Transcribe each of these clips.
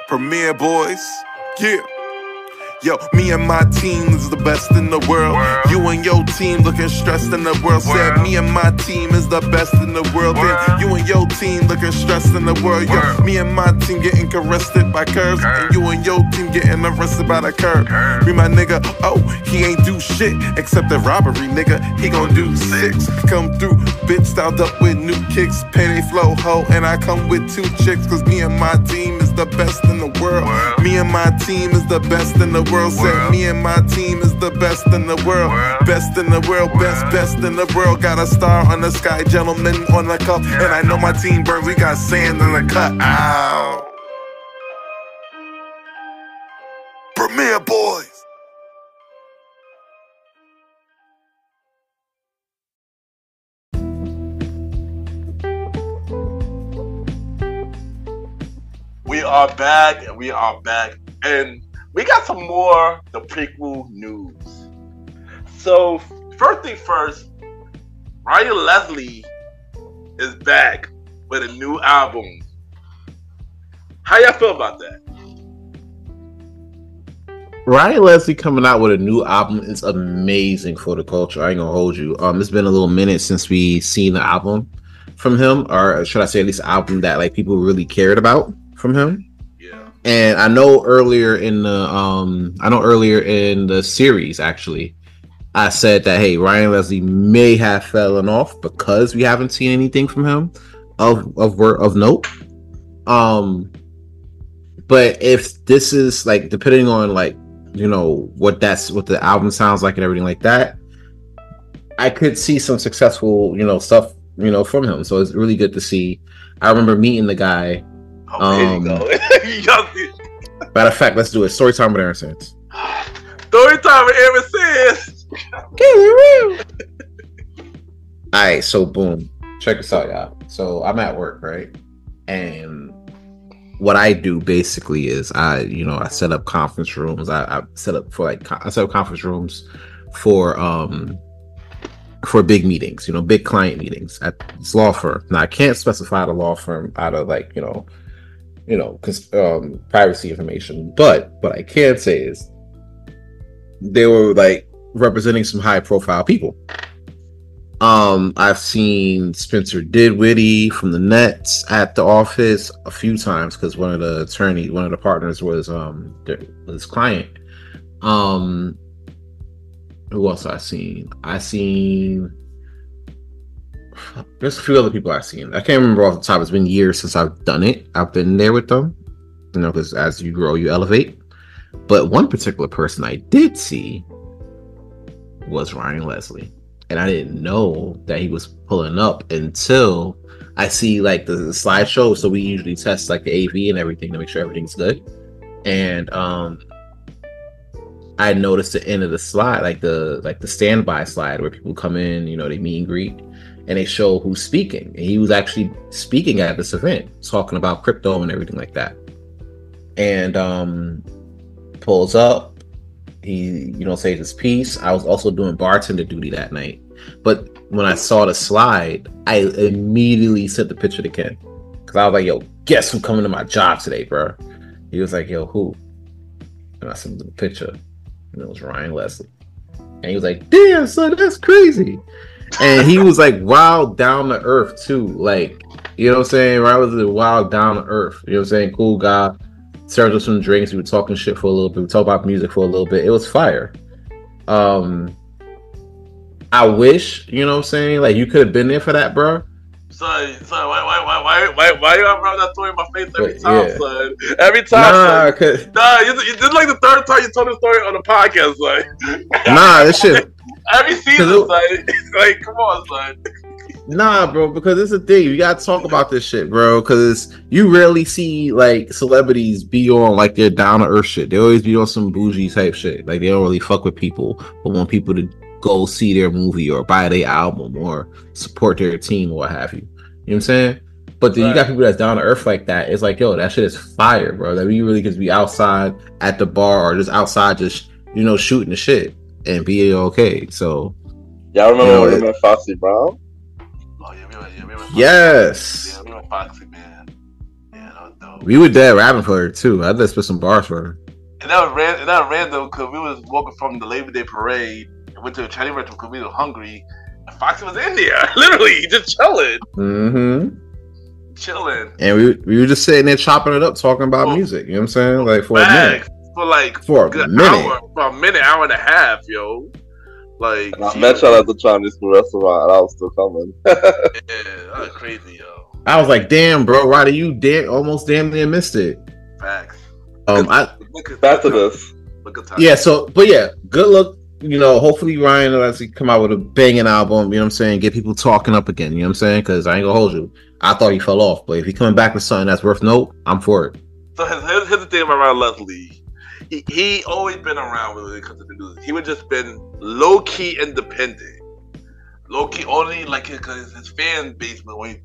Premiere Boyz, yeah. Yo, me and my team is the best in the world. You and your team looking stressed in the world. Said me and my team is the best in the world. Then you and your team looking stressed in the world. Yo, me and my team getting arrested by curves, and you and your team getting arrested by the curb. Me my nigga, oh, he ain't do shit except the robbery, nigga. He gon' do 6. Come through, bitch, styled up with new kicks, payday flow ho, and I come with 2 chicks. Cause me and my team is the best in the world. Me and my team is the best in the world. Said me and my team is the best in the world. Best in the world, best in the world. Got a star on the sky, gentleman on the cup. And I know my team burns, we got sand in the cut. Ow. Premiere Boyz. We are back, and we are back. And we got some more the prequel news. So first thing first, Ryan Leslie is back with a new album. How y'all feel about that? Ryan Leslie coming out with a new album is amazing for the culture. I ain't gonna hold you. It's been a little minute since we seen the album from him, or should I say at least an album that like people really cared about from him. And I know earlier in the series, actually, I said that, hey, Ryan Leslie may have fallen off because we haven't seen anything from him of note. But if this is like, depending on like, you know, what the album sounds like and everything like that, I could see some successful, you know, stuff, you know, from him. So it's really good to see. I remember meeting the guy. There you go. Matter of fact, let's do it. Story time with Aaron Sands. Story time with Aaron Sands. Alright, so boom. Check this out, y'all. So I'm at work, right? And what I do basically is I set up conference rooms. I set up conference rooms for big meetings, you know, big client meetings at this law firm. Now I can't specify the law firm out of like, because privacy information. But what I can say is they were like representing some high profile people. I've seen Spencer Dinwiddie from the Nets at the office a few times because one of the partners was his client. Who else I seen? There's a few other people I've seen. I can't remember off the top. It's been years since I've done it. I've been there with them, you know, because as you grow, you elevate. But one particular person I did see was Ryan Leslie, and I didn't know that he was pulling up until I see like the slideshow. So we usually test like the AV and everything to make sure everything's good. And I noticed the end of the slide, like the standby slide where people come in, you know, they meet and greet. And they show who's speaking. And he was actually speaking at this event, talking about crypto and everything like that. And pulls up, he, says his piece. I was also doing bartender duty that night. But when I saw the slide, I immediately sent the picture to Ken. Because I was like, yo, guess who's coming to my job today, bro? He was like, yo, who? And I sent him the picture. And it was Ryan Leslie. And he was like, damn, son, that's crazy. And he was like wild down to earth too. Like, you know what I'm saying? Ryan was wild down to earth. You know what I'm saying? Cool guy. Served us some drinks. We were talking shit for a little bit. We talked about music for a little bit. It was fire. I wish, you know what I'm saying? Like you could have been there for that, bro. Son, why you rub that story in my face every time, son? Every time, son. Nah, this is like the third time you told the story on the podcast, son. Nah, this shit. Every season, son. Like, come on, son. Nah, bro, because it's a thing. You gotta talk about this shit, bro. Because you rarely see like celebrities be on like their down to earth shit. They always be on some bougie type shit. Like they don't really fuck with people, but want people to go see their movie or buy their album or support their team or what have you. You know what I'm saying? But then you got people that's down to earth like that. It's like, yo, that shit is fire, bro. Like you really could be outside at the bar or just outside, just shooting the shit and be okay. So, y'all remember when we met Foxy Brown? Yes. Yeah, we met Foxy, man. Yeah, though. We were dead rapping for her too. I just spit some bars for her. And that was random because we was walking from the Labor Day parade and went to a Chinese restaurant because we were hungry. And Foxy was in there, literally just chilling. Mm-hmm. Chilling. And we were just sitting there chopping it up, talking about music. You know what I'm saying? Like for a minute. For a good hour, for a minute, hour and a half, yo. Like I met y'all at the Chinese food restaurant, and I was still coming. Yeah, that was crazy, yo. I was like, "Damn, bro, Roddy, you almost damn near missed it." Facts. Back to this. Yeah. So, but yeah, good luck. You know, hopefully Ryan will actually come out with a banging album. You know what I'm saying? Get people talking up again. You know what I'm saying? Because I ain't gonna hold you. I thought he fell off, but if he coming back with something that's worth note, I'm for it. So here's the thing about Ryan Leslie. He always been around when it comes to the music. He would just been low key independent, low key only like because his fan base was only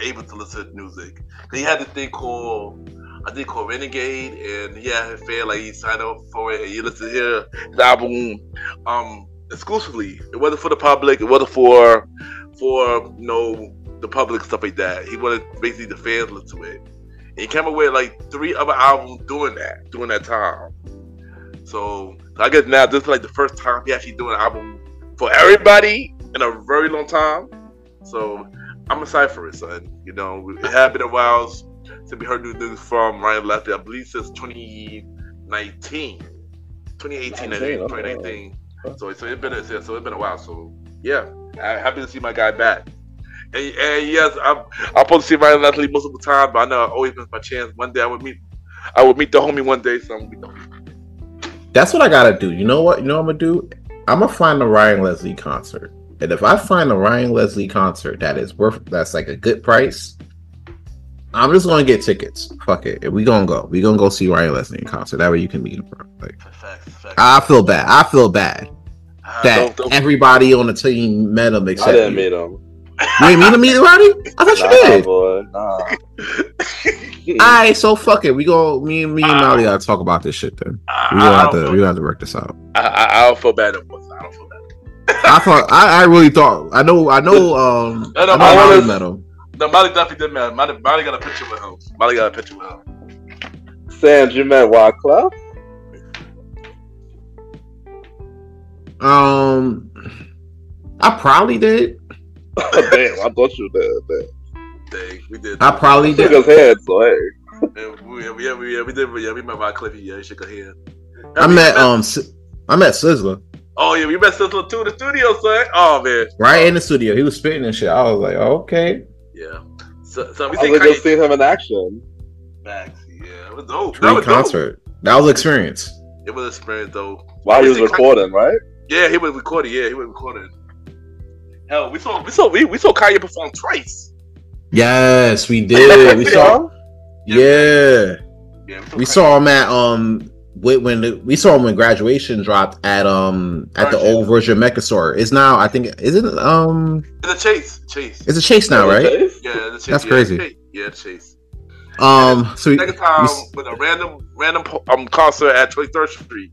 able to listen to music. He had this thing called Renegade, and he had his fan like he signed up for it, and you listen to his album exclusively. It wasn't for the public. It wasn't for the public, stuff like that. He wanted basically the fans to listen to it. And he came up with like 3 other albums during that time. So I guess now this is like the first time he actually doing an album for everybody in a very long time. So I'm excited for it, son. You know, it had been a while since we heard new news from Ryan Leslie. I believe since 2018, I think. So it's been a while. So yeah, I'm happy to see my guy back. And yes, I'm supposed to see Ryan Leslie multiple times, but I know I always miss my chance. One day I would meet the homie one day, so I'm gonna meet the homie. That's what I gotta do. You know what? You know what I'm gonna do? I'm gonna find a Ryan Leslie concert. And if I find a Ryan Leslie concert that's like a good price, I'm just gonna get tickets. Fuck it. We gonna go. We gonna go see Ryan Leslie in concert. That way you can meet him, bro. Like, I feel bad that everybody on the team met him except I didn't meet him. You ain't meet him either, Roddy? I thought you did. Boy. Nah. Alright, so fuck it. Me and Mali gotta talk about this shit then. We gonna have to work this out. I don't feel bad anymore. I don't feel bad. I really thought. I know. Mali met him. No, Mali definitely did met him. Mali got a picture with him. Sam, you met Wyclef? I probably did. Damn, I thought you did. Dang, we did. I probably did. Shook his head, so hey. Yeah, we did. Yeah, we met Wyclef. Yeah, he shook her hand. I met Sizzler. Oh yeah, we met Sizzler too in the studio, son. Oh man, right in the studio, he was spitting and shit. I was like, okay. Yeah. So we I was just seeing him in action. Max, yeah, it was dope. That was concert. Dope. That was experience. It was experience though. While he was recording, right? Yeah, he was recording. Hell, we saw Kanye perform twice. Yes, we did. We saw. Yeah. We saw him at we saw him when Graduation dropped at the old Virgin Mecca store. It's now, I think, is it It's a Chase. It's a Chase now, right? Yeah, it's a Chase. That's crazy. Yeah, it's Chase. So second time with a random concert at 23rd Street.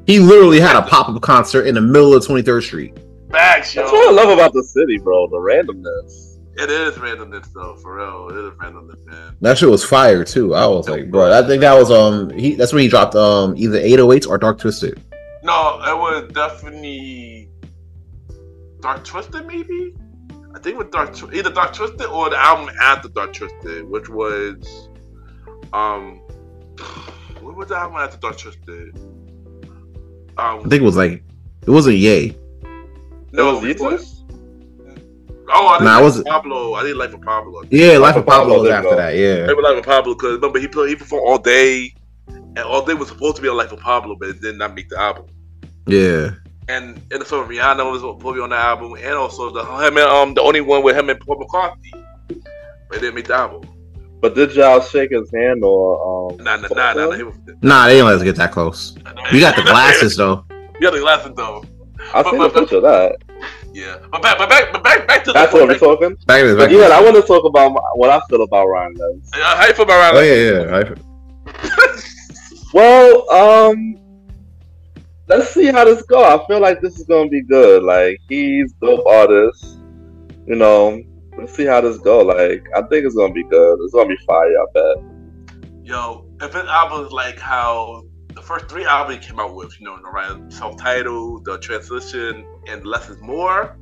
He literally had a pop-up concert in the middle of 23rd Street. Facts, yo. That's what I love about the city, bro. The randomness. It is randomness, though. For real, it is randomness, man. That shit was fire too. I was like, bro, I think that was that's when he dropped either 808s or Dark Twisted. No, it was definitely Dark Twisted, maybe. I think it was either Dark Twisted or the album after Dark Twisted, which was what was the album after Dark Twisted? I think it wasn't Yay. No, it was I didn't Pablo. I didn't like for Pablo. Yeah, Life of Pablo was after that. Yeah, I like for Pablo because remember he performed All Day, and All Day was supposed to be on Life of Pablo, but it did not make the album. Yeah, and the song Rihanna was supposed to be on the album, and also the only one with him and Paul McCartney, but it didn't make the album. But did y'all shake his hand or Nah. They didn't let us get that close. We got the glasses though. We got the glasses though. I seen a picture of that. Yeah, but back to that's what we're talking. Back yeah, I want to talk about what I feel about Ryan Leslie. How you feel about Ryan Leslie? Well, let's see how this goes. I feel like this is gonna be good. Like he's dope artist, you know. Let's see how this goes. Like I think it's gonna be good. It's gonna be fire. I bet. Yo, if this album is like how the first 3 albums he came out with, the right self-titled, the transition, and Less is More,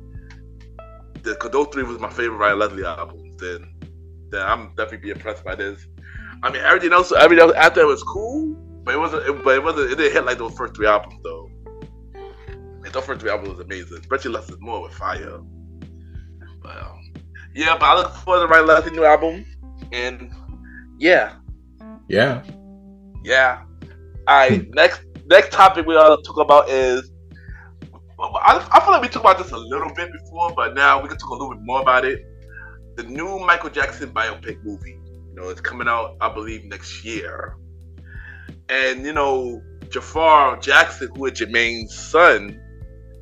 because those 3 was my favorite Ryan Leslie albums, then I'm definitely be impressed by this. I mean, everything else after it was cool, but it didn't hit like those first 3 albums though. And those first 3 albums was amazing, especially Less is More with fire. But but I look forward to Ryan Leslie new album, and yeah. Alright, next topic we ought to talk about is, I feel like we talked about this a little bit before, but now we can talk a little bit more about it. The new Michael Jackson biopic movie. It's coming out, I believe, next year. And Jafar Jackson, who is Jermaine's son,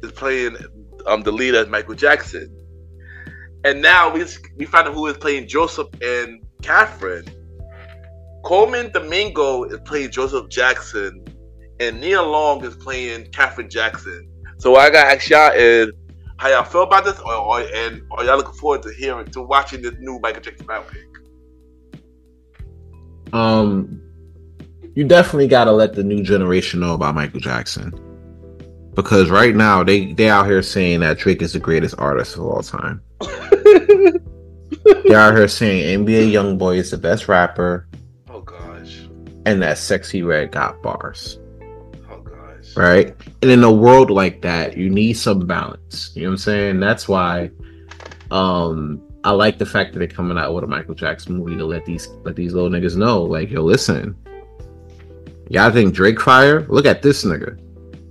is playing the lead as Michael Jackson. And now we found out who is playing Joseph and Catherine. Coleman Domingo is playing Joseph Jackson, and Nia Long is playing Catherine Jackson. So what I got to ask y'all is, how y'all feel about this, or y'all looking forward to watching this new Michael Jackson biopic? You definitely got to let the new generation know about Michael Jackson, because right now they out here saying that Drake is the greatest artist of all time. They're out here saying NBA YoungBoy is the best rapper. And that Sexy Red got bars. Oh gosh. Right? And in a world like that, you need some balance. You know what I'm saying? That's why I like the fact that they're coming out with a Michael Jackson movie to let these little niggas know, like, yo, listen. Y'all think Drake fire? Look at this nigga.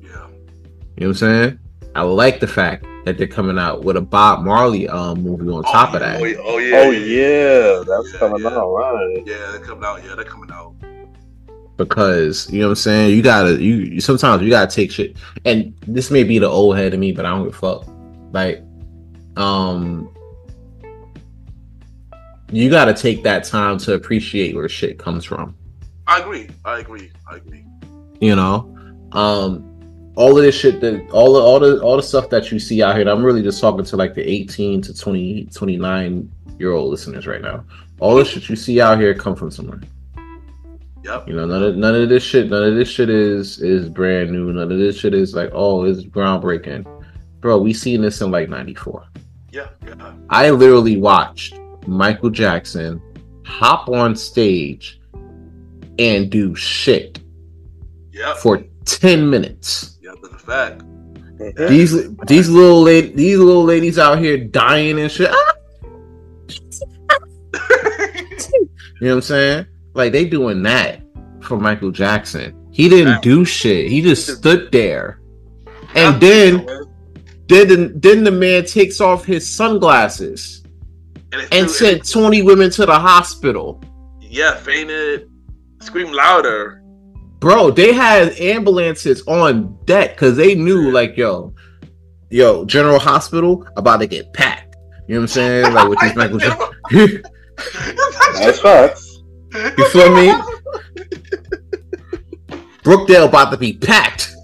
Yeah. You know what I'm saying? I like the fact that they're coming out with a Bob Marley movie on top of that. That's coming out, right? Yeah, they're coming out. They're coming out. Because you know what I'm saying, you sometimes you gotta take shit, and this may be the old head of me, but I don't give a fuck. Like, you gotta take that time to appreciate where shit comes from. I agree. All of this shit, that all the stuff that you see out here, and I'm really just talking to like the 18 to 20, 29-year-old listeners right now. All the shit you see out here come from somewhere. Yep. None of this shit is brand new. None of this shit is like, oh, it's groundbreaking. Bro, we seen this in like 94. Yeah. I literally watched Michael Jackson hop on stage and do shit for 10 minutes. Yeah, that's a fact. These little ladies out here dying and shit. You know what I'm saying? Like, they doing that for Michael Jackson. He didn't do shit. He just stood there. And then the man takes off his sunglasses and sent 20 women to the hospital. Yeah, fainted, screamed louder. Bro, they had ambulances on deck because they knew, like, yo, General Hospital about to get packed. You know what I'm saying? Like, with these Michael Jackson. That's facts. You feel me? Brookdale about to be packed.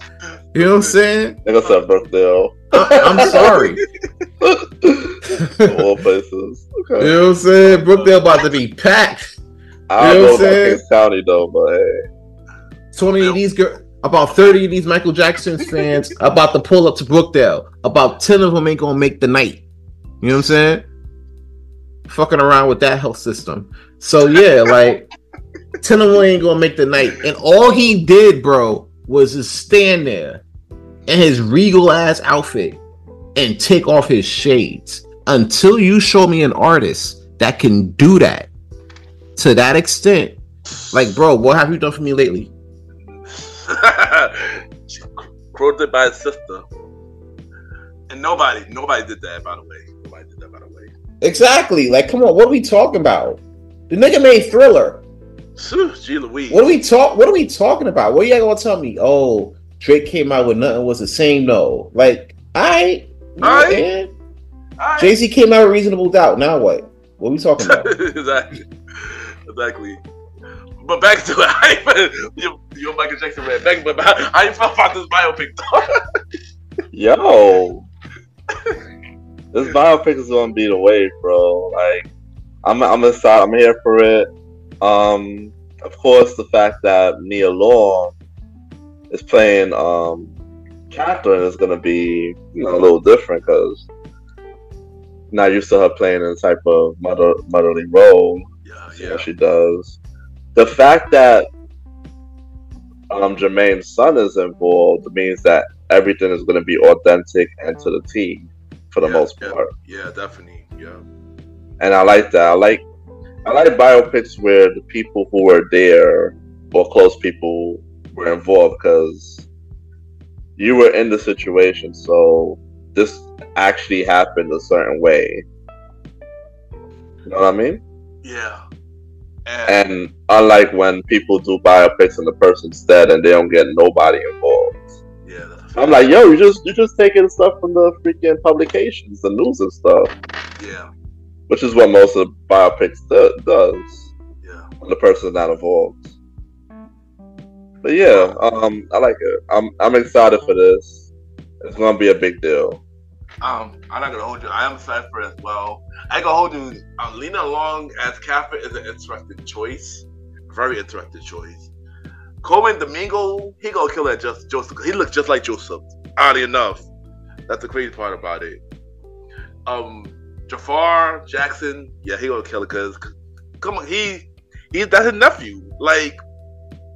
You know what I'm saying? What's up, Brookdale? I'm sorry. All places. Okay. You know what I'm saying? Brookdale about to be packed. I don't know about Kings County though, but hey. 20 of these girls, about 30 of these Michael Jackson fans about to pull up to Brookdale. About 10 of them ain't gonna make the night. You know what I'm saying? Fucking around with that health system. So yeah, like 10 of them ain't gonna make the night. And all he did, bro, was just stand there in his regal ass outfit and take off his shades. Until you show me an artist that can do that to that extent, like, bro, what have you done for me lately? Quoted by his sister. And nobody did that, by the way. Exactly. Like, come on, what are we talking about? The nigga made Thriller. Gee Louise. What are we talking about? What are y'all gonna tell me? Oh, Drake came out with Nothing Was the Same. No, like, man. Jay-Z came out with Reasonable Doubt. Now what? What are we talking about? Exactly. But back to it. You're Michael Jackson man. But how you felt about this biopic though? Yo. This biopic is gonna be the wave, bro. Like, I'm excited. I'm here for it. of course, the fact that Nia Long is playing Catherine is going to be, you know, a little different because not used to her playing in a type of motherly role. Yeah. She does. The fact that Jermaine's son is involved means that everything is going to be authentic and to the T for the most part. Yeah, definitely. Yeah. And I like that. I like biopics where the people who were there or close people were involved because you were in the situation, so this actually happened a certain way. You know what I mean? Yeah. And unlike when people do biopics and the person's dead and they don't get nobody involved. Yeah. I'm like, yo, you just taking stuff from the freaking publications, the news and stuff. Yeah. Which is what most of the biopics does. Yeah. When the person's not involved. But yeah, I like it. I'm excited for this. It's gonna be a big deal. I'm not gonna hold you. I am excited for it as well. I ain't gonna hold you. Lena Long as Catherine is an interesting choice. Very interesting choice. Coleman Domingo, he gonna kill that Joseph. He looks just like Joseph. Oddly enough, that's the crazy part about it. Jafar Jackson, yeah, he gonna kill it because come on, that's his nephew. Like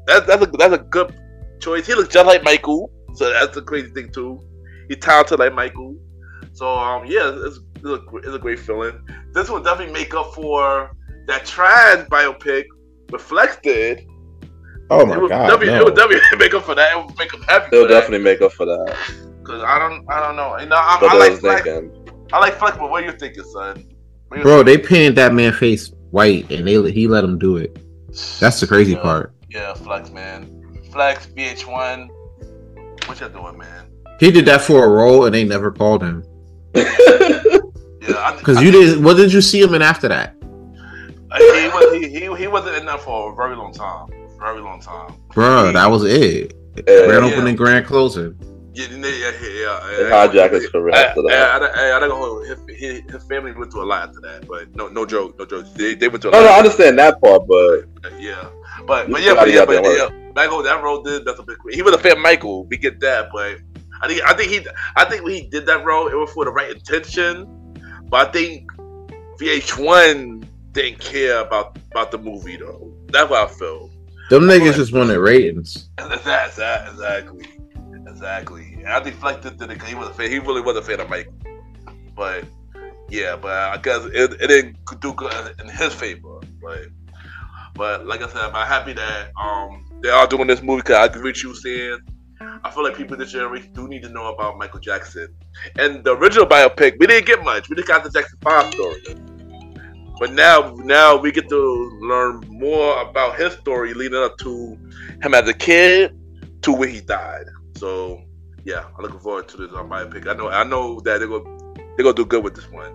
that's a good choice. He looks just like Michael, so that's the crazy thing too. He's talented like Michael. So yeah, it's a great feeling. This will definitely make up for that trans biopic Reflected. Oh my god! It would definitely make up for that. It would make them happy. It'll definitely make up for that. Cause I don't know. You know, I like Flex. I like Flex, but what are you thinking, son? Bro, they painted that man's face white and he let him do it. That's the crazy part. Yeah, Flex, man. Flex, VH1. What you doing, man? He did that for a role and they never called him. Yeah, because you did. What did you see him in after that? He wasn't in that for a very long time. Bro, that was it. Grand opening, grand closing. Yeah. They hijacked his career after that. I don't know. His family went through a lot after that, but no joke. They went through. No, I understand that part, but yeah, but Back on that role that's a big. He was a fan of Michael. We get that, but I think when he did that role, it was for the right intention. But I think VH1 didn't care about the movie though. That's what I feel. Them niggas just wanted ratings. Exactly. And I think Flex did it because he was a fan. He really was a fan of Michael. But yeah, but I guess it didn't do good in his favor. But like I said, I'm happy that they are doing this movie because I agree with you saying I feel like people this generation do need to know about Michael Jackson. And the original biopic, we didn't get much. We just got the Jackson 5 story. But now we get to learn more about his story leading up to him as a kid to when he died. So yeah, I'm looking forward to this biopic. I know that they're gonna do good with this one.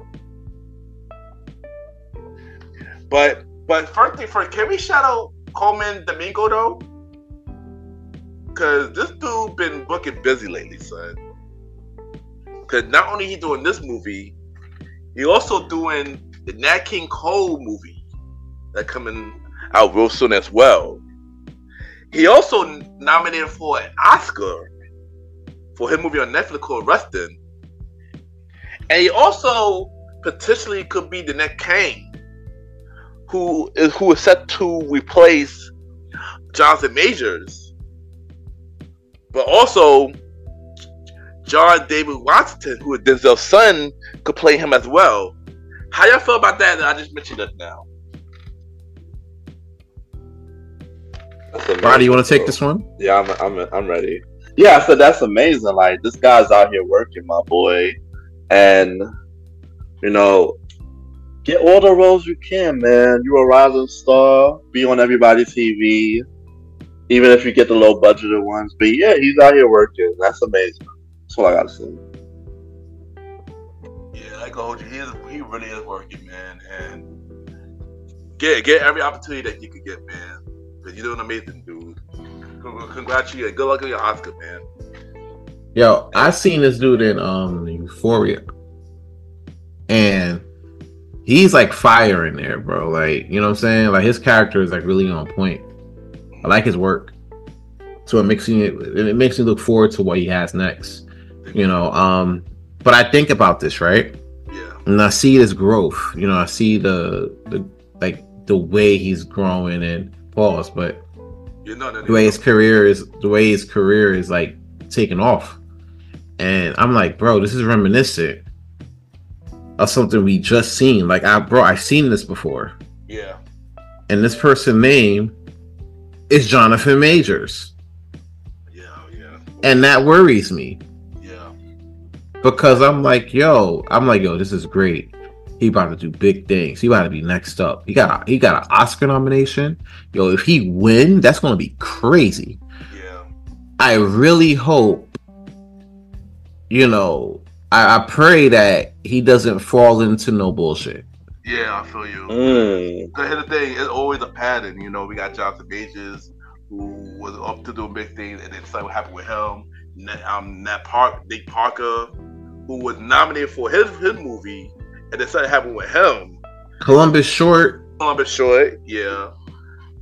But first thing first, can we shout out Coleman Domingo though? Cause this dude been booking busy lately, son. Cause not only he doing this movie, he also doing the Nat King Cole movie that coming out real soon as well. He also nominated for an Oscar for his movie on Netflix called Rustin. And he also potentially could be the next Kane, who is set to replace Jonathan Majors. But also John David Washington, who is Denzel's son, could play him as well. How y'all feel about that? I just mentioned it now. Roddy, you want to take this one? Yeah, I'm ready. Yeah, so that's amazing. Like, this guy's out here working, my boy, and you know, get all the roles you can, man. You're a rising star. Be on everybody's TV, even if you get the low budgeted ones. But yeah, he's out here working. That's amazing. That's all I gotta say. Yeah, I go hold you. He really is working, man, and get every opportunity that you could get, man. Because you're doing amazing, dude. Congrats you and good luck on your Oscar, man. Yo, I seen this dude in Euphoria, and he's like fire in there, bro. Like, you know what I'm saying? Like, his character is like really on point. I like his work. So it makes me look forward to what he has next. You know, but I think about this, right? Yeah. And I see this growth. You know, I see the way he's growing and pause, but the way his career is like taking off. And I'm like, bro, this is reminiscent of something we just seen. Like, I've seen this before. Yeah. And this person's name is Jonathan Majors. Yeah. And that worries me. Yeah. Because I'm like, yo, this is great. He about to do big things. He about to be next up. He got an Oscar nomination. Yo, if he win, that's gonna be crazy. Yeah. I really hope, you know, I pray that he doesn't fall into no bullshit. Yeah, I feel you. Here's the thing, it's always a pattern. You know, we got Jonathan Majors, who was up to doing big things, and then something what happened with him. Nick Parker, who was nominated for his movie, and then something happened with him. Columbus Short, yeah.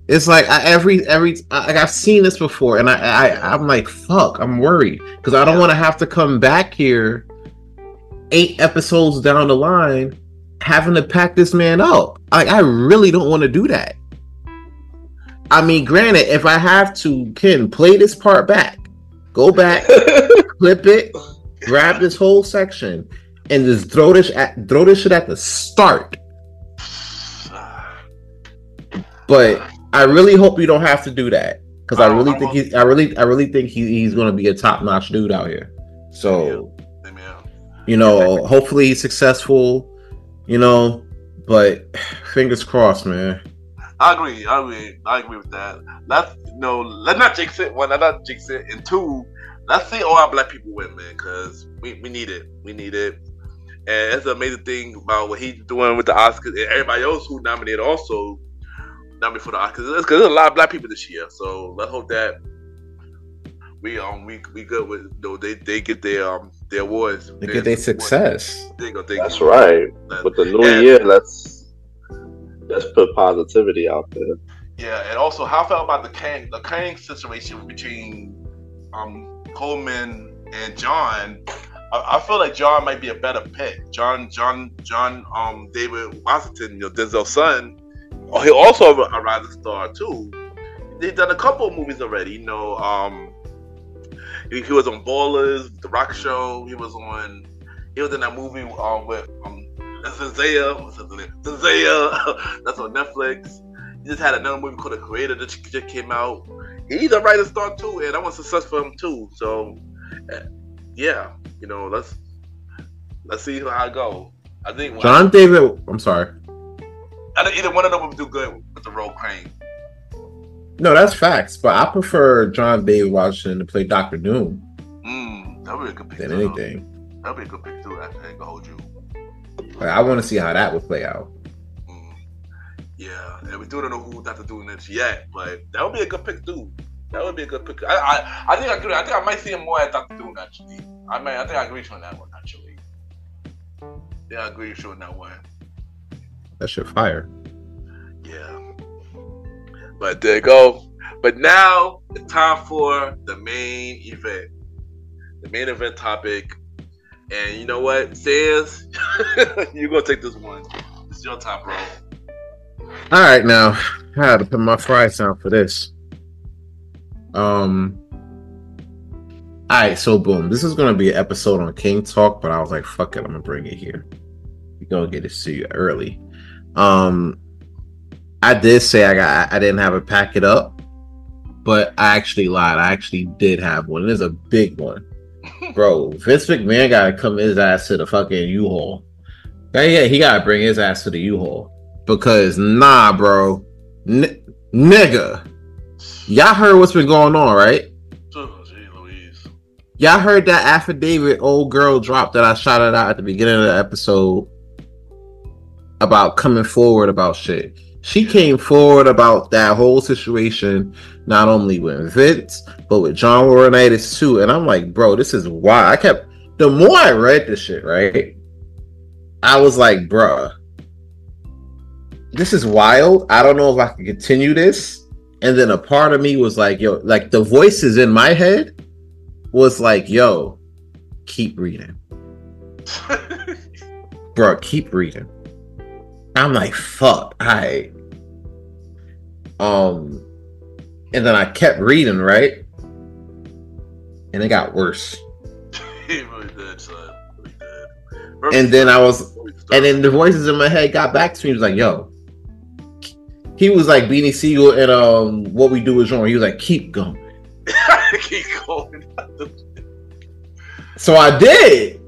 It's like I've seen this before, and I'm like, fuck, I'm worried because I don't want to have to come back here 8 episodes down the line having to pack this man up. I really don't want to do that. I mean, granted, if I have to, Ken, play this part back, go back, clip it, grab this whole section, and just throw this shit at the start. But I really hope you don't have to do that because I really think he's going to be a top-notch dude out here. So, you know, hopefully he's successful. You know, but fingers crossed, man. I agree with that. Let's not jinx it. One, let's not jinx it. And 2, let's see all our black people win, man, because we need it. We need it. And that's the amazing thing about what he's doing with the Oscars and everybody else who nominated also nominated for the Oscars. Because there's a lot of black people this year. So let's hope that we good with they get their awards. They get their success. That's right. With the new year, let's put positivity out there. Yeah, and also how I felt about the Kang situation between Coleman and John. I feel like John might be a better pick. John David Washington, you know, Denzel's son. Oh, he also a rising star too. They've done a couple of movies already. You know, he was on Ballers, The Rock Show. He was in that movie with Zendaya. That's on Netflix. He just had another movie called The Creator that just came out. He's a writer star too, and I want success for him too. So, yeah, you know, let's see how it go. I think John David. I'm sorry. I think either one of them would do good with the role Crane. No, that's facts. But I prefer John David Washington to play Dr. Doom. That would be a good pick than anything. That would be a good pick too. I can hold you. Like, I want to see how that would play out. Yeah, and we don't know who's not doing this yet, but that would be a good pick too. That would be a good pick. I think I agree. I think I might see him more at Dr. Doom actually. I think I agree with you on that one actually. Yeah, I agree with you on that one. That shit fire. Yeah. But there you go. But now it's time for the main event. The main event topic. And you know what, Sans? You're gonna take this one. It's your time, bro. Alright, now I had to put my fries down for this. Alright, so boom. This is gonna be an episode on King Talk, but I was like, fuck it, I'm gonna bring it here. We're gonna get it to you early. I did say I didn't have a pack it up, but I actually lied. I actually did have one. It is a big one. Bro, Vince McMahon gotta come his ass to the fucking U-Haul. Yeah, he gotta bring his ass to the U-Haul. Because nah, bro. Nigga. Y'all heard what's been going on, right? Oh, gee Louise. Y'all heard that affidavit old girl dropped that I shouted out at the beginning of the episode about coming forward about shit. She came forward about that whole situation, not only with Vince, but with John Laurinaitis too. And I'm like, bro, this is why the more I read this shit, right? I was like, bruh, this is wild. I don't know if I can continue this. And then a part of me was like, yo, like the voices in my head was like, yo, keep reading. Bro, keep reading. I'm like, fuck, I and then I kept reading, right? And it got worse. He really did, son. Really did. And then and then the voices in my head got back to me. He was like, yo. He was like Beanie Siegel and What We Do Is Wrong. He was like, keep going. Keep going. So I did.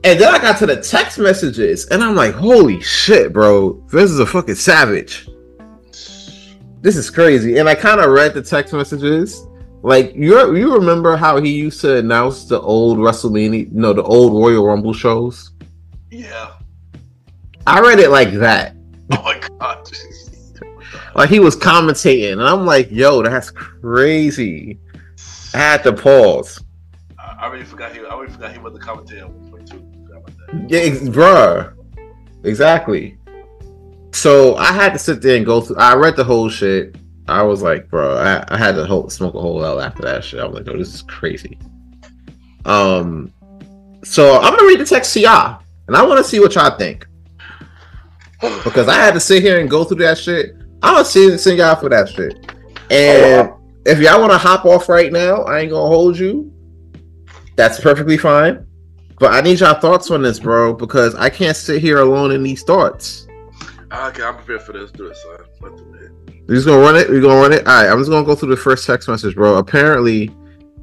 And then I got to the text messages. And I'm like, holy shit, bro. This is a fucking savage. This is crazy. And I kind of read the text messages. Like, you remember how he used to announce the old WrestleMania, the old Royal Rumble shows? Yeah. I read it like that. Oh my god. Like he was commentating, and I'm like, yo, that's crazy. I had to pause. I already forgot he was the commentator too. Yeah, bruh. Exactly. So I had to sit there and go through. I read the whole shit. I was like, bro, I had to smoke a whole L after that shit. I was like, oh, this is crazy. So I'm gonna read the text to y'all, and I want to see what y'all think, because I had to sit here and go through that shit. I'm gonna send y'all for that shit. And if y'all want to hop off right now, I ain't gonna hold you. That's perfectly fine. But I need y'all thoughts on this, bro, because I can't sit here alone in these thoughts. Okay, I'm prepared for this. Do it, son. Let's do it. We're just gonna run it. We're gonna run it. All right, I'm just gonna go through the first text message, bro. Apparently,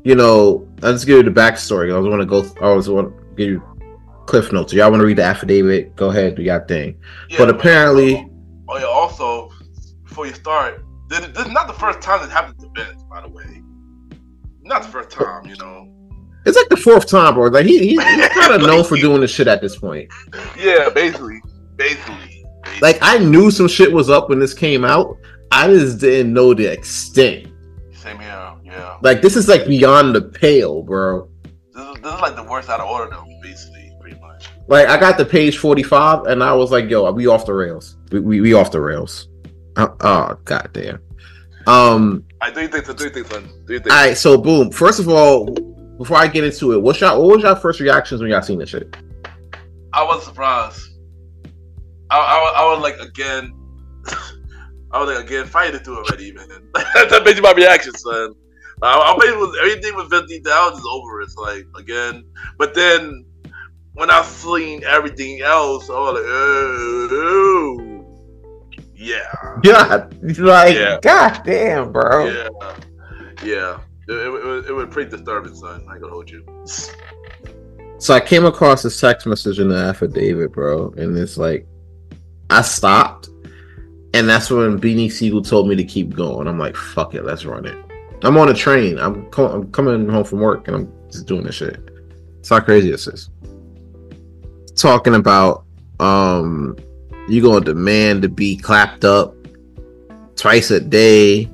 I'll just give you the backstory. I want to give you cliff notes. Y'all want to read the affidavit? Go ahead, do your thing. Yeah, but apparently, also, before you start, this is not the first time that happened to Vince, by the way. Not the first time, It's like the fourth time, bro. Like he's kind of known for doing this shit at this point. Yeah, basically. Like I knew some shit was up when this came out. I just didn't know the extent. Same here, yeah. Like this is like beyond the pale, bro. This is like the worst out of order, though, basically, pretty much. Like I got to page 45, and I was like, "Yo, we off the rails. We off the rails." Oh goddamn. Do you think? All right, so boom. First of all, before I get into it, what was y'all first reactions when y'all seen this shit? I was surprised. I was like, again. I was like, again, fight it through already, man. That made my reaction, son. I mean, everything with 50,000 is over. It's like, again. But then, when I seen everything else, I was like, oh, yeah. Yeah, god damn, bro. Yeah. It was pretty disturbing, son. I ain't gonna hold you. So I came across this text message in the affidavit, bro, and it's like, I stopped, and that's when Beanie Siegel told me to keep going. I'm like, fuck it, let's run it. I'm on a train. I'm coming home from work, and I'm just doing this shit. It's how crazy this is. Talking about, you gonna demand to be clapped up twice a day.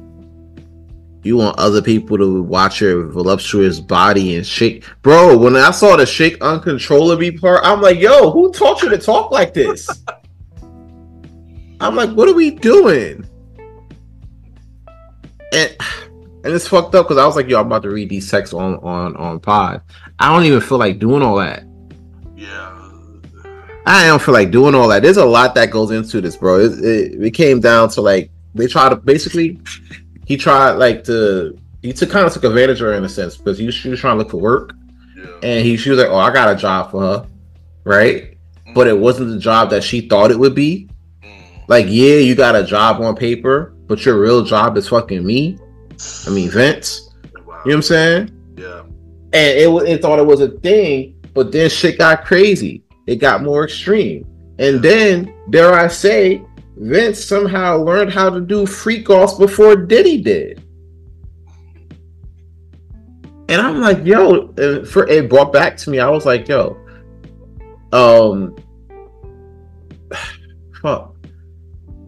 You want other people to watch your voluptuous body and shake. Bro, when I saw the shake uncontrollably part, I'm like, yo, who taught you to talk like this? I'm like, what are we doing? And it's fucked up because I was like, yo, I'm about to read these texts on pod. I don't even feel like doing all that. Yeah. I don't feel like doing all that. There's a lot that goes into this, bro. It came down to like, they try to basically... He tried he took advantage of her in a sense because she was trying to look for work, and she was like, "Oh, I got a job for her," right? But it wasn't the job that she thought it would be. Like, yeah, you got a job on paper, but your real job is fucking me. I mean, Vince. Wow. You know what I'm saying? Yeah. And it thought it was a thing, but then shit got crazy. It got more extreme, and then dare I say, Vince somehow learned how to do freak offs before Diddy did. And I'm like, yo, it brought back to me. I was like, yo, fuck.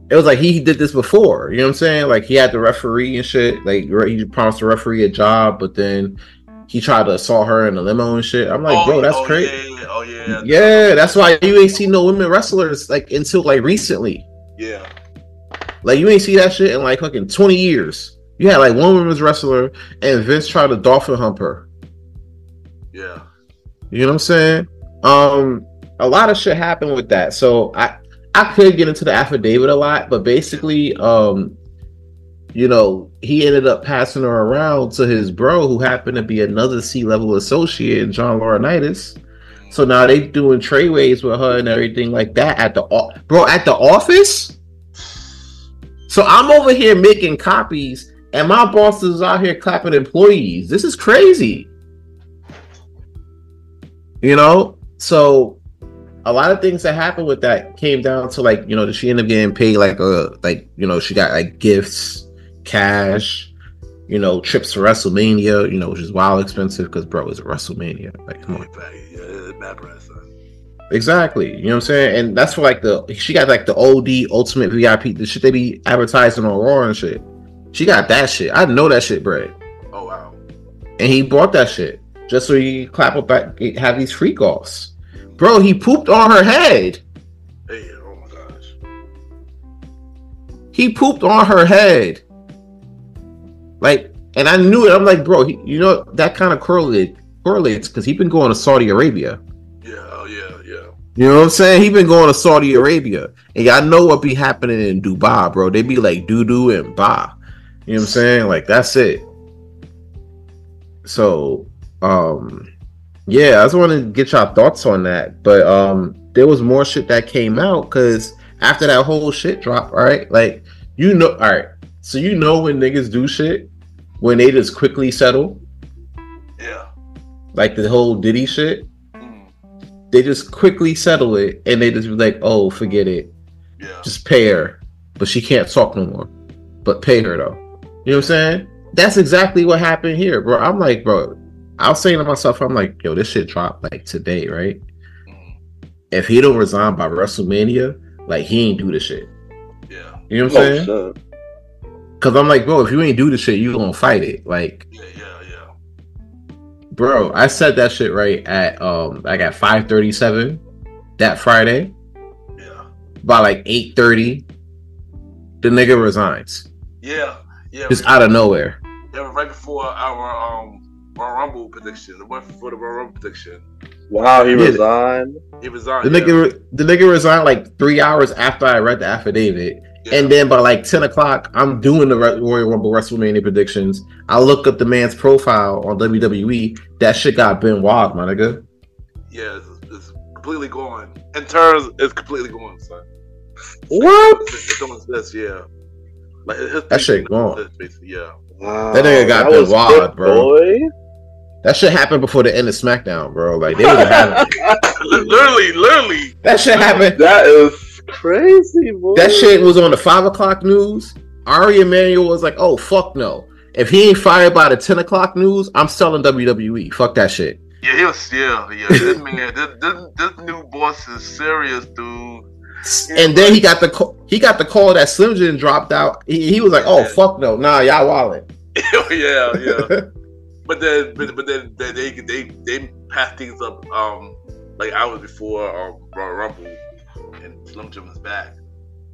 It was like he did this before. You know what I'm saying? Like he had the referee and shit. Like he promised the referee a job, but then he tried to assault her in the limo and shit. I'm like, bro, that's crazy. Yeah, that's why you ain't seen no women wrestlers like until like recently. Yeah. Like you ain't see that shit in like fucking 20 years. You had like one women's wrestler, and Vince tried to dolphin hump her. Yeah. You know what I'm saying? A lot of shit happened with that. So I could get into the affidavit a lot, but basically, you know, he ended up passing her around to his bro, who happened to be another C-level associate, John Laurinaitis. So now they doing trade-ways with her and everything like that at the office. So I'm over here making copies, and my boss is out here clapping employees. This is crazy. You know? So a lot of things that happened with that came down to, like, you know, that she ended up getting paid you know, she got like gifts, cash, you know, trips to WrestleMania, you know, which is wild expensive because, bro, it's a WrestleMania. Like, come on. Exactly. You know what I'm saying? And that's for like she got like the OD Ultimate VIP, the shit they be advertising on Raw and shit. She got that shit. I know that shit, bro. Oh, wow. And he bought that shit just so he could clap up back, have these freak offs. Bro, he pooped on her head. Hey, oh my gosh. He pooped on her head. Like, and I knew it. I'm like, bro, you know, that kind of correlates because he's been going to Saudi Arabia. You know what I'm saying? He been going to Saudi Arabia. And y'all know what be happening in Dubai, bro. They be like doo-doo and ba. You know what I'm saying? Like, that's it. So, yeah, I just want to get y'all thoughts on that. But there was more shit that came out because after that whole shit drop, all right? Like, you know, all right. So you know when niggas do shit, when they just quickly settle? Yeah. Like the whole Diddy shit? They just quickly settle it, and they just be like, "Oh, forget it. Yeah. Just pay her, but she can't talk no more. But pay her though." You know what I'm saying? That's exactly what happened here, bro. I'm like, bro. I was saying to myself, I'm like, yo, this shit dropped like today, right? If he don't resign by WrestleMania, like he ain't do the shit. Yeah. You know what I'm saying? Sure. Cause I'm like, bro, if you ain't do the shit, you gonna fight it, like. Yeah. Bro, I said that shit right at like at 5:37 that Friday. Yeah. By like 8:30, the nigga resigns. Yeah. Just out of nowhere. Yeah, right before our Rumble prediction. Right before the Rumble prediction. Wow, he resigned. He resigned. The nigga resigned like 3 hours after I read the affidavit. Yeah. And then by like 10 o'clock, I'm doing the Royal Rumble WrestleMania predictions. I look up the man's profile on WWE. That shit got been wild, my nigga. Yeah, it's completely gone. In terms, it's completely gone, son. What? It don't exist, yeah. Like, that shit gone. Yeah. Wow, that nigga got been wild, bro. Boy. That shit happened before the end of SmackDown, bro. Like, they would have literally. That shit happened. That is crazy, boy. That shit was on the 5 o'clock news. Ari Emanuel was like, "Oh fuck no! If he ain't fired by the 10 o'clock news, I'm selling WWE. Fuck that shit." Yeah, he was. Yeah. This man, this new boss is serious, dude. And then he got the call that Slim Jim dropped out. He was like, "Oh fuck no, nah, y'all wildin'." yeah. But then they passed things up like hours before Rumble, and Slim Jim was back.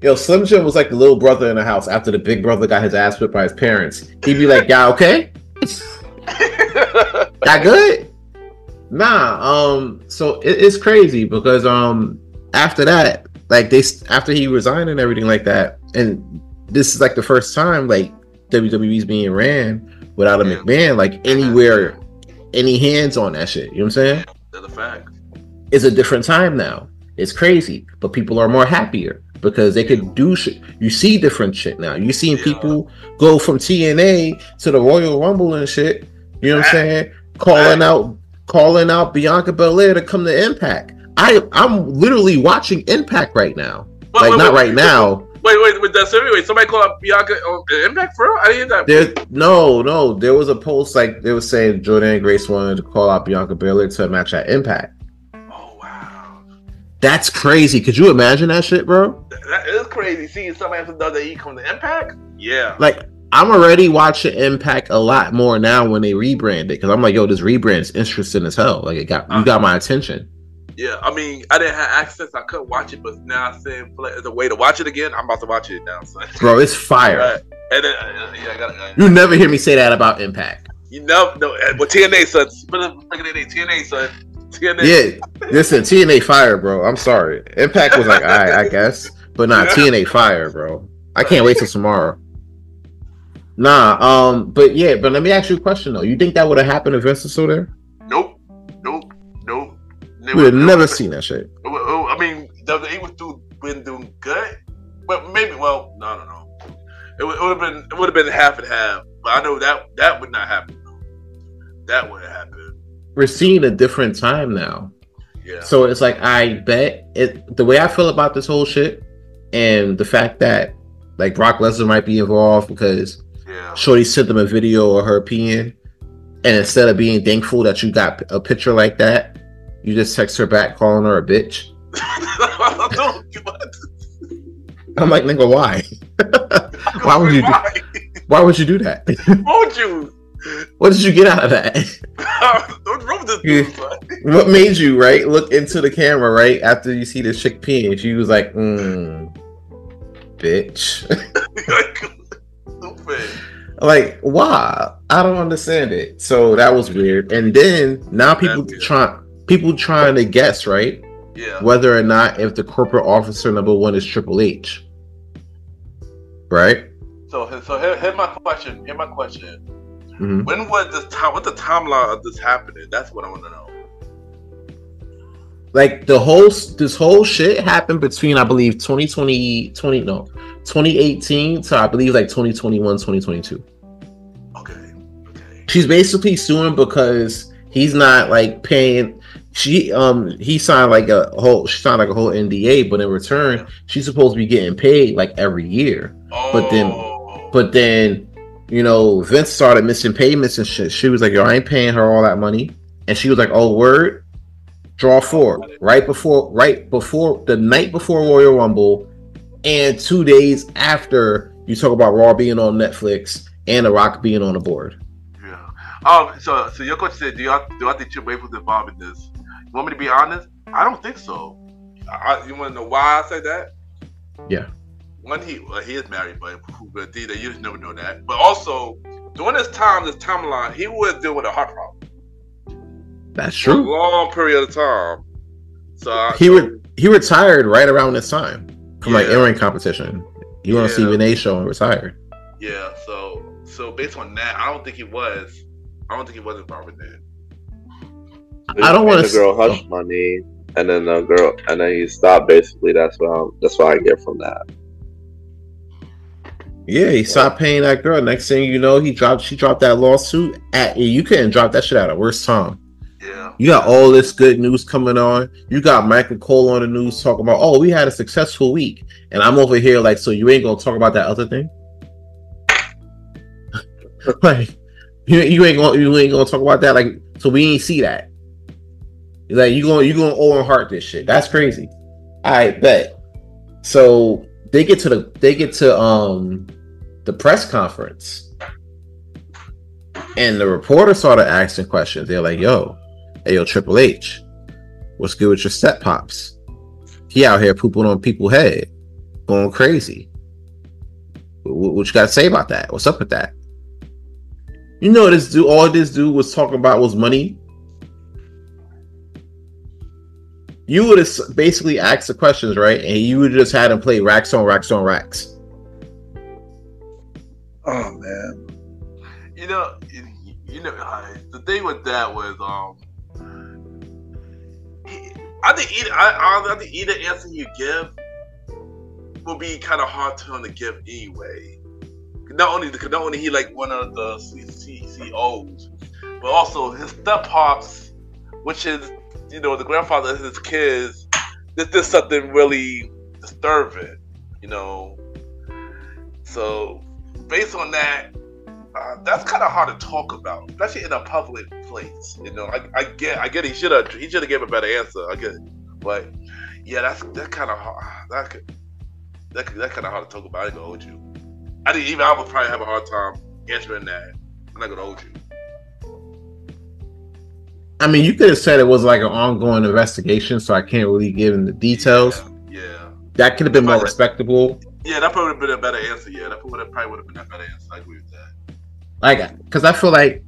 Yo, Slim Jim was like the little brother in the house after the big brother got his ass whipped by his parents. He'd be like, "Y'all okay? Y'all good?" Nah. So it's crazy because after that, like after he resigned and everything like that, and this is like the first time like WWE's being ran without a McMahon, like anywhere, any hands on that shit. You know what I'm saying? That's a fact. It's a different time now. It's crazy, but people are more happier because they could do shit. You see different shit now. You seeing people go from TNA to the Royal Rumble and shit. You know what I'm saying? Calling out Bianca Belair to come to Impact. I'm literally watching Impact right now. Not right now. Wait, that's anyway. Somebody called up Bianca on Impact for real? I didn't hear that. No. There was a post like they were saying Jordan Grace wanted to call out Bianca Belair to a match at Impact. Oh wow, that's crazy. Could you imagine that shit, bro? That is crazy. Seeing somebody from WWE come to Impact. Yeah. Like I'm already watching Impact a lot more now when they rebrand it because I'm like, yo, this rebrand is interesting as hell. Like you got my attention. Yeah, I mean, I didn't have access. I couldn't watch it, but now I'm saying there's a way to watch it again. I'm about to watch it now. So. Bro, it's fire. Right. And then, yeah, I got You never hear me say that about Impact. You know, no, but TNA, son. TNA, son. TNA. Yeah, listen, TNA fire, bro. I'm sorry. Impact was like, all right, I guess. But nah, TNA fire, bro. I can't wait till tomorrow. Nah, but let me ask you a question, though. You think that would have happened if Vince was still there? Nope. We would have never seen that shit. I mean, WWE been doing good, but maybe. Well, no. It would have been half and half. But I know that would not happen. That wouldn't happen. We're seeing a different time now. Yeah. So it's like I bet the way I feel about this whole shit, and the fact that like Brock Lesnar might be involved because Shorty sent them a video of her peeing, and instead of being thankful that you got a picture like that, you just text her back calling her a bitch. I'm like, nigga, why? Why would you do that? Why would you? What did you get out of that? What made you look into the camera after you see this chick peeing? She was like, bitch. Like, why? I don't understand it. So that was weird. And then now people trying to guess, right? Yeah. Whether or not if the corporate officer number one is Triple H. Right? So here's my question. Mm-hmm. When was this time? What's the timeline of this happening? That's what I want to know. Like this whole shit happened between I believe 2018 to I believe like 2021, 2022. Okay. She's basically suing because he's not like paying. He signed like a whole NDA, but in return she's supposed to be getting paid like every year. But then, you know, Vince started missing payments and shit. She was like, yo, I ain't paying her all that money. And she was like, oh, word? Draw 4. Right before the night before Royal Rumble and 2 days after you talk about Raw being on Netflix and The Rock being on the board. Yeah. So your coach said, do I think Triple H was involved in this? You want me to be honest? I don't think so. You want to know why I say that? Yeah. One, he is married, but you just never know that. But also, during this timeline, he was dealing with a heart problem. That's true. For a long period of time. So he retired right around this time from like in-ring competition. He went on Stephen A. show and retired. Yeah. So based on that, I don't think he was involved in that. I don't want to. The girl hush money, and then he stopped. Basically, that's what I get from that. Yeah, he stopped paying that girl. Next thing you know, she dropped that lawsuit. You couldn't drop that shit out at worst time. Yeah. You got all this good news coming on. You got Michael Cole on the news talking about, oh, we had a successful week, and I'm over here like, so you ain't gonna talk about that other thing? Like, you ain't gonna talk about that? Like, so we ain't see that. Like, you gonna Owen Hart this shit? That's crazy. I bet. So they get to the press conference, and the reporter started asking questions. They're like, yo, Triple H, what's good with your step pops? He out here pooping on people's head, going crazy. What you got to say about that? What's up with that? You know, all this dude was talking about was money. You would have basically asked the questions, right? And you would have just had him play racks on racks on racks. Oh man. You know, the thing with that was, I think either answer you give will be kind of hard to him to give anyway. Not only he like one of the CEOs, but also his step pops, which is, you know, the grandfather of his kids. This is something really disturbing, you know. So based on that, that's kind of hard to talk about, especially in a public place. You know, I get he should have given a better answer. I get it, but yeah, that's kind of hard. That kind of hard to talk about. I ain't gonna hold you. I would probably have a hard time answering that. I'm not gonna hold you. I mean, you could have said it was like an ongoing investigation, so I can't really give him the details. Yeah. That could have been more respectable. Yeah, that probably would have been a better answer. Yeah, that probably would have been a better answer. I agree with that. Like, because I feel like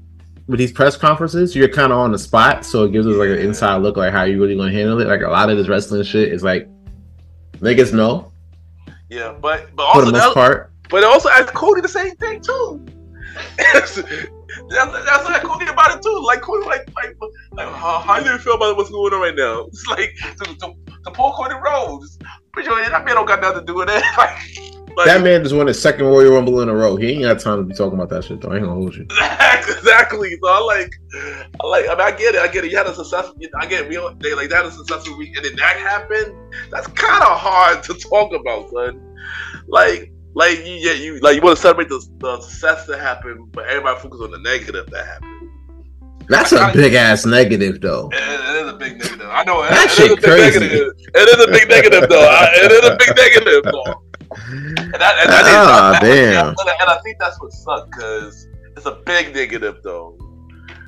with these press conferences, you're kind of on the spot, so it gives us like an inside look, like how you really gonna handle it. Like a lot of this wrestling shit is like niggas know. Yeah, but also for the most part. But also asked Cody the same thing too. That's like Cody about it too. Like Cody, like how do you feel about what's going on right now? It's like to poor Cody Rhodes. Pretty sure that man don't got nothing to do with that. Like, that man just won his second Royal Rumble in a row. He ain't got time to be talking about that shit though. I ain't gonna hold you. Exactly. So I mean, I get it. You had a successful. I get it. They had a successful week, and then that happened. That's kind of hard to talk about, son. You want to celebrate the success that happened, but everybody focus on the negative that happened. That's a big ass negative, though. It is a big negative. I know. That shit crazy. It is a big negative, though. It is a big negative, though. And I think that's what sucked, because it's a big negative, though.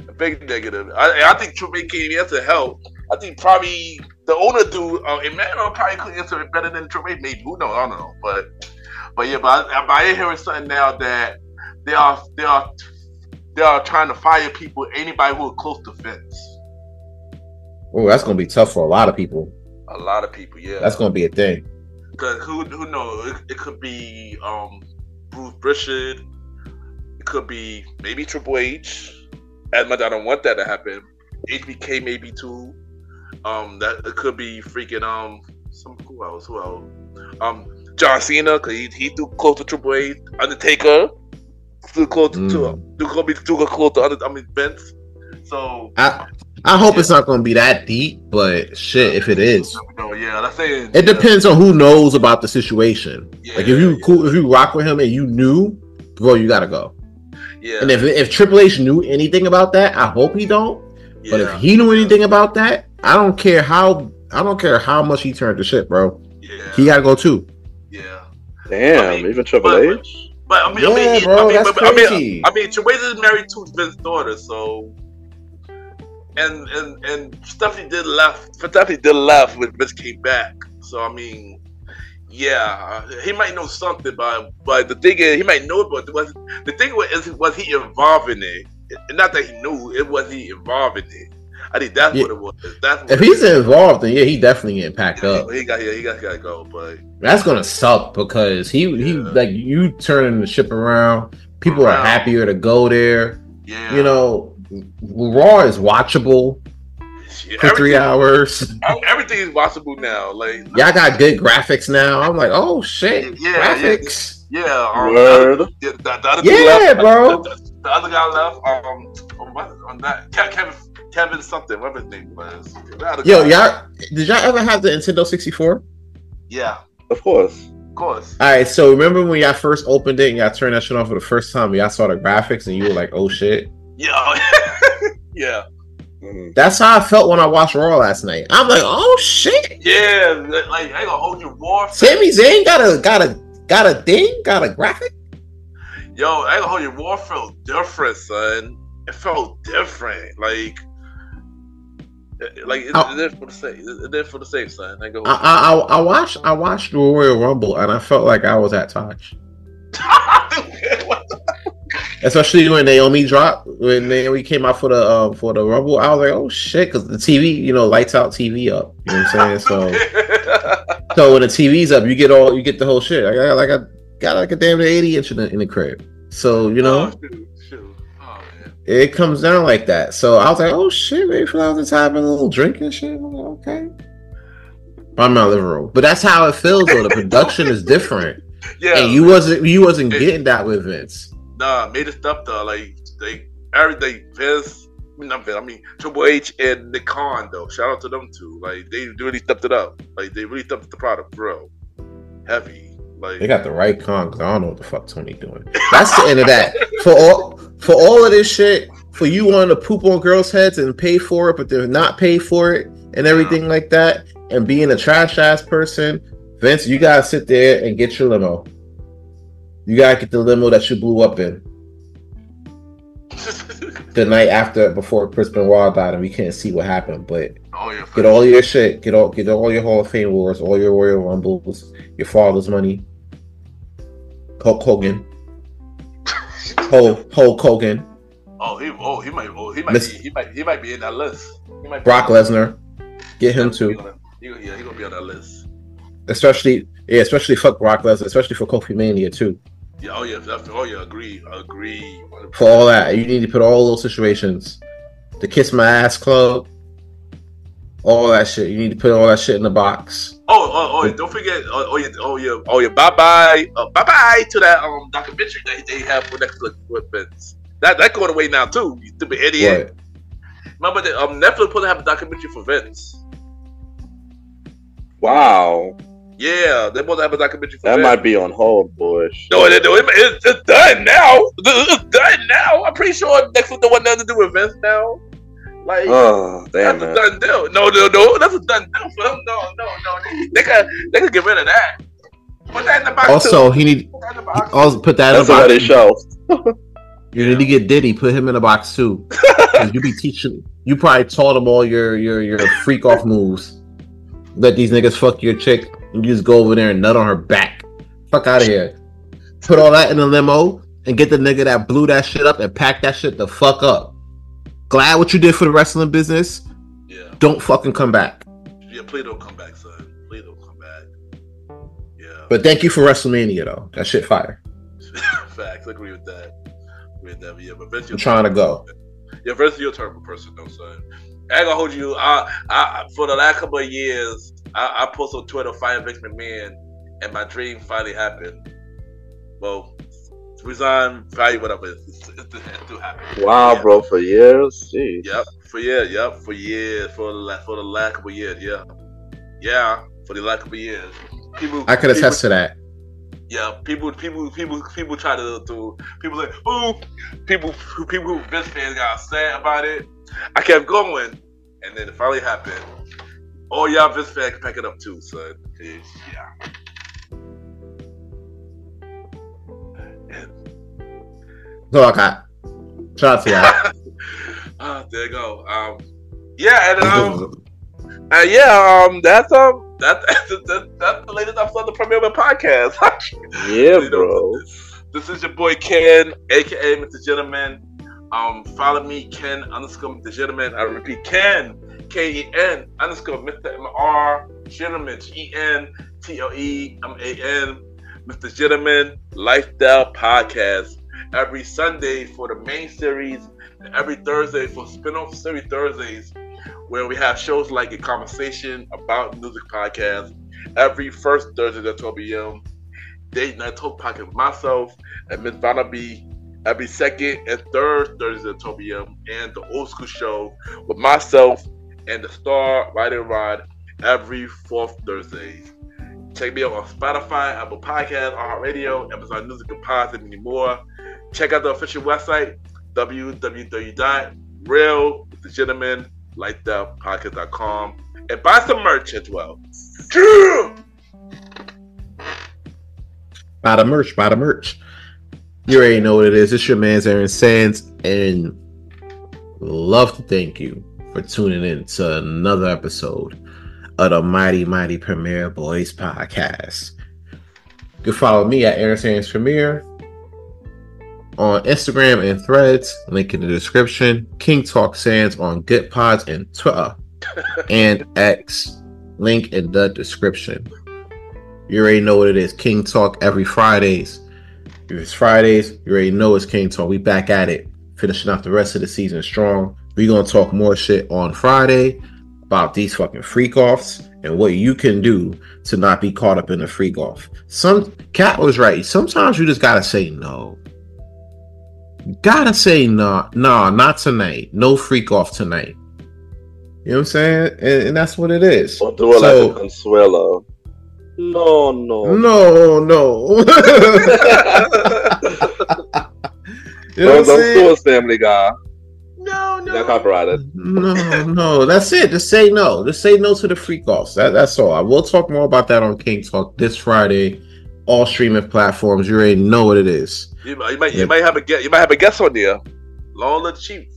A big negative. I think Triple H came here to help. I think probably the owner dude, Emmanuel probably could answer it better than Triple H. Maybe, who knows? I don't know. But I am hearing something now that they are trying to fire people, anybody who is close to Vince. Oh, that's gonna be tough for a lot of people. A lot of people, yeah. That's gonna be a thing. Because who knows? It could be Bruce Prichard. It could be maybe Triple H. As much as I don't want that to happen. HBK maybe too. That it could be freaking who else? John Cena, because he too close to Triple H. Undertaker, too close to Vince. So I hope it's not going to be that deep, but shit, if it is, yeah, that's saying it depends on who knows about the situation. Yeah, like if you rock with him and you knew, bro, you gotta go. Yeah. And if Triple H knew anything about that, I hope he don't. Yeah. But if he knew anything about that, I don't care how much he turned to shit, bro. Yeah. He gotta go too. Yeah. Damn, even Triple H. But Triple H is married to Vince's daughter, so and Stephanie did left when Vince came back. So I mean, yeah, he might know something, but the thing is, he might know it, but the thing was he involved in it? Not that he knew it, was he involved in it? I think that's what it was. If he's involved, then yeah, he definitely getting packed up. He got to go, but that's gonna suck because he like you turning the ship around. People are happier to go there. Yeah, you know, Raw is watchable for 3 hours. Everything is watchable now. Like y'all got good graphics now. I'm like, oh shit, graphics. Yeah, word. The other bro. The other guy left. On that Kevin something, whatever his name was. Yo, did y'all ever have the Nintendo 64? Yeah, of course. All right, so remember when y'all first opened it and y'all turned that shit on for the first time? Y'all saw the graphics and you were like, "Oh shit!" Yeah, yeah. That's how I felt when I watched Raw last night. I'm like, "Oh shit!" Yeah, like I ain't gonna hold you War. Sami Zayn got a graphic. Yo, I ain't gonna hold you. War felt different, son. It felt different, like it did for the same. It did for the same, son. I watched the Royal Rumble and I felt like I was at Taj. Especially when Naomi dropped, when Naomi came out for the Rumble, I was like, oh shit, because the TV, lights out, TV up. You know what I'm saying? So when the TV's up, you get the whole shit. I got like a damn 80-inch in the crib. So it comes down like that. So I was like, oh shit, maybe for the time, a little drink and shit. I'm like, okay. I'm not living room, but that's how it feels though. The production is different. Yeah, and you wasn't getting that with Vince. Nah, made it stuff though. Like everything, Vince. I mean Triple H and Nick Khan though. Shout out to them too. Like they really stepped it up. Like they really stepped the product, bro. Heavy. Like they got the right con because I don't know what the fuck Tony doing. That's the end of that. For all of this shit, for you wanting to poop on girls' heads and pay for it, but they're not pay for it and everything like that, and being a trash ass person, Vince, you gotta sit there and get your limo. You gotta get the limo that you blew up in. the night before Chris Benoit died, and we can't see what happened. But yeah, get all your shit, get all your Hall of Fame wars, all your Royal Rumbles, your father's money. Hulk Hogan. Hulk Hogan. He might be in that list. Brock Lesnar. Get him too. He gonna be on that list. Especially fuck Brock Lesnar, especially for Kofi Mania too. Yeah, agree. For all that, you need to put all those situations. The Kiss My Ass Club, all that shit. You need to put all that shit in the box. Don't forget. Bye bye to that documentary that they have for Netflix with Vince. That going away now too. You stupid idiot. What? Remember that Netflix supposed to have a documentary for Vince. Wow. Yeah, they're supposed to have a documentary for that Vince. might be on hold, boy. No, it's done now. It's done now. I'm pretty sure Netflix don't want nothing to do with Vince now. Like, damn, that's a done deal. No, that's a done deal for them. No. They could get rid of that. Put that in the box. Also, too. Also put that in the box. That's already show. You need to get Diddy. Put him in the box too. You be teaching. You probably taught him all your freak off moves. Let these niggas fuck your chick. And you just go over there and nut on her back. Fuck out of here. Put all that in a limo and get the nigga that blew that shit up and pack that shit the fuck up. Glad what you did for the wrestling business. Yeah. Don't fucking come back. Yeah, please don't come back, son. Please don't come back. Yeah. But thank you for WrestleMania though. That shit fire. Facts. I agree with that. Yeah, but Vince, I'm trying to go. Yeah, Vince, you're a terrible person, though, son. I ain't gonna hold you. I for the last couple of years, I posted on Twitter, "Fire Vince McMahon," and my dream finally happened. Well, resign, value, whatever. It still happened. Wow, yeah. Bro, for years. Jeez. Yep, for years, for the last couple of years. Yeah, for the last couple of years. I could attest to that. Yeah, people try to people like, oh, people who Vince fans got sad about it. I kept going, and then it finally happened. All y'all Vince fans can pack it up too, son. Yeah. So I got shout out to y'all. There you go. That's the latest episode of the Premier Podcast. Yeah, bro. This is your boy Ken, aka Mr. Gentleman. Follow me, Ken _Mr. Gentleman. I repeat, Ken, KEN _Mr. MR Gentleman, GENTLEMAN, Mr. Gentleman Lifestyle Podcast. Every Sunday for the main series, and every Thursday for spin-off series Thursdays, where we have shows like A Conversation About Music Podcast. Every first Thursday at 12 p.m. Date Night Talk Podcast with myself and Miss Vannaby. Every second and third Thursday at 12 p.m. And the Old School Show with myself and the star Roddy Rod every fourth Thursday. Check me out on Spotify, Apple Podcasts, iHeartRadio, Amazon Music, and Pods, and many more. Check out the official website, www.realthegentlemanlifestylepodcast.com, and buy some merch as well. Buy the merch. You already know what it is. It's your man's Aaron Sands, and love to thank you for tuning in to another episode of the Mighty Mighty Premier Boys Podcast. You can follow me at Aaron Sands Premier on Instagram and Threads, link in the description. King Talk Sands on Good Pods and Twitter and X, link in the description. You already know what it is. King Talk every Fridays. If it's Fridays, you already know it's King Talk. We back at it, finishing off the rest of the season strong. We're gonna talk more shit on Friday about these fucking freak offs and what you can do to not be caught up in a freak off. Cat was right. Sometimes you just gotta say no. Gotta say no. Nah, not tonight. No freak off tonight. You know what I'm saying? And that's what it is. Or do it like a Consuelo. No. You know Don't sue us, Family Guy. No. Not copyrighted. No. That's it. Just say no. Just say no to the freak offs. That's all. I will talk more about that on King Talk this Friday. All streaming platforms. You already know what it is. You might have a guest on there. Long Live the Chief.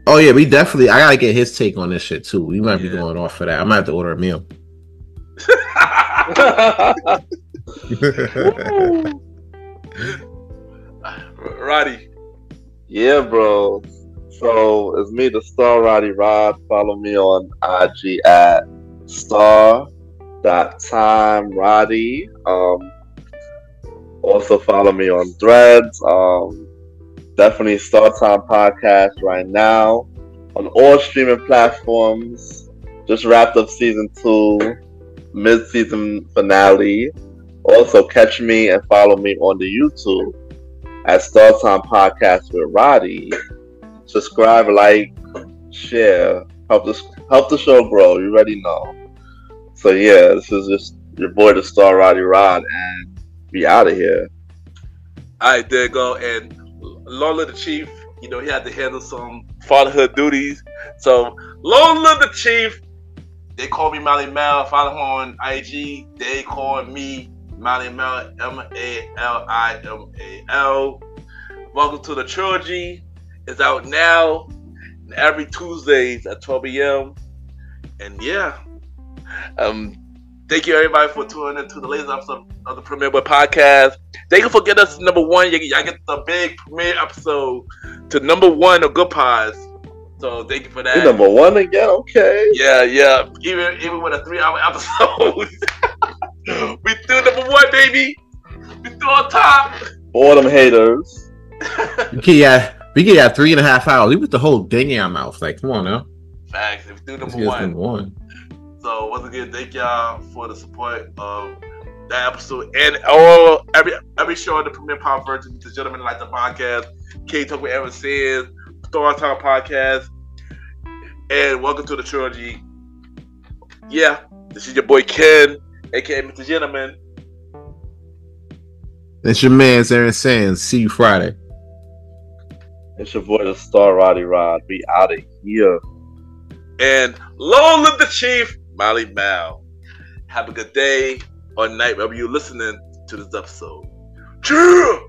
Oh yeah, we definitely. I gotta get his take on this shit too. We might be going off for that. I might have to order a meal. Roddy. Yeah, bro. So it's me, the Star Roddy Rod. Follow me on IG at star.timeroddy. Also follow me on Threads. Definitely Star Time Podcast right now on all streaming platforms. Just wrapped up season 2, mid-season finale. Also catch me and follow me on the YouTube at Star Time Podcast with Roddy. Subscribe, like, share, help the show grow. You already know. So yeah, this is just your boy, the Star Roddy Rod, and be out of here. All right, there you go. And Long Live the Chief. You know, he had to handle some fatherhood duties. So long live the Chief. They call me Malimal. Follow him on IG. They call me Malimal. Malimal. Welcome to the Trilogy. It's out now every Tuesdays at 12 a.m. And yeah, thank you everybody for tuning into the latest episode of the Premiere Boy Podcast. Thank you for getting us number 1. Y'all get the big premiere episode to number 1 of Good Pies. So thank you for that. You're number 1 again, okay? Yeah. Even with a 3-hour episode, we still number 1, baby. We still on top. For them haters. We can have 3.5 hours. We put the whole thing in our mouth. Like, come on now. Facts. We still number Number 1. 1. So once again, thank y'all for the support of that episode and every show on the Premiere Pop version. The Gentleman Like the Podcast, K Talk with Ever Says, Star Time Podcast, and welcome to the Trilogy. Yeah, this is your boy Ken, aka Mr. Gentleman. It's your man, Aaron Sands. See you Friday. It's your boy, the Star Roddy Rod. Be out of here. And long live the Chief, Malimal. Have a good day or night wherever you're listening to this episode. Cheer!